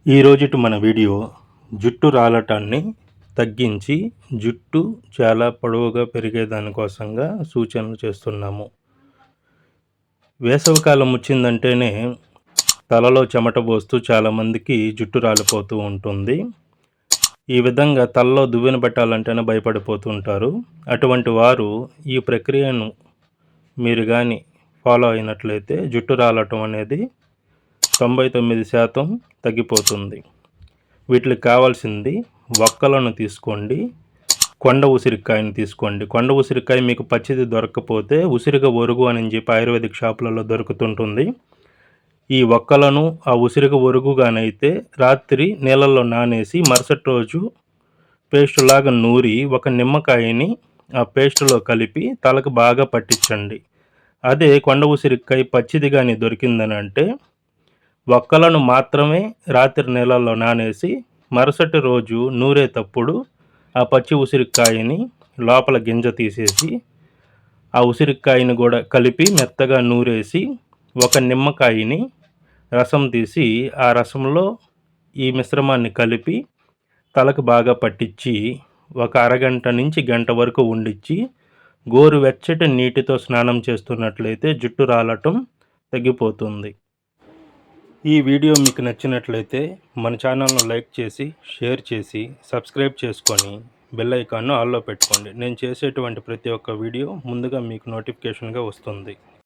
ఈ రోజుటి మన వీడియో జుట్టు రాలటాన్ని తగ్గించి జుట్టు చాలా పొడవుగా పెరిగే దానికోసంగా సూచనలు చేస్తున్నాము. వేసవికాలం వచ్చిందంటేనే తలలో చెమట పోస్తూ చాలామందికి జుట్టు రాలిపోతూ ఉంటుంది. ఈ విధంగా తలలో దువ్వెన పెట్టాలంటేనే భయపడిపోతూ ఉంటారు. అటువంటి వారు ఈ ప్రక్రియను మీరు కానీ ఫాలో అయినట్లయితే జుట్టు రాలటం అనేది 99% తగ్గిపోతుంది. వీటికి కావాల్సింది వక్కలను తీసుకోండి, కొండ ఉసిరికాయను తీసుకోండి. కొండ ఉసిరికాయ మీకు పచ్చిది దొరకకపోతే ఉసిరిక ఒరుగు అని చెప్పి ఆయుర్వేదిక్ షాపులలో దొరుకుతుంటుంది. ఈ వక్కలను ఆ ఉసిరిక ఒరుగుగానైతే రాత్రి నీళ్ళల్లో నానేసి మరుసటి రోజు పేస్టులాగా నూరి ఒక నిమ్మకాయని ఆ పేస్టులో కలిపి తలకు బాగా పట్టించండి. అదే కొండ ఉసిరికాయ పచ్చిది కానీ దొరికిందని అంటే వక్కలను మాత్రమే రాత్రి నీళ్ళల్లో నానేసి మరుసటి రోజు నూరేటప్పుడు ఆ పచ్చి ఉసిరికాయని లోపల గింజ తీసేసి ఆ ఉసిరికాయని కూడా కలిపి మెత్తగా నూరేసి ఒక నిమ్మకాయని రసం తీసి ఆ రసంలో ఈ మిశ్రమాన్ని కలిపి తలకు బాగా పట్టించి ఒక అరగంట నుంచి గంట వరకు ఉండిచ్చి గోరువెచ్చటి నీటితో స్నానం చేస్తున్నట్లయితే జుట్టు రాలటం తగ్గిపోతుంది. ఈ వీడియో మీకు నచ్చినట్లయితే మన ఛానల్ను లైక్ చేసి, షేర్ చేసి, సబ్స్క్రైబ్ చేసుకొని బెల్ ఐకాన్ను ఆల్లో పెట్టుకోండి. నేను చేసేటువంటి ప్రతి ఒక్క వీడియో ముందుగా మీకు నోటిఫికేషన్గా వస్తుంది.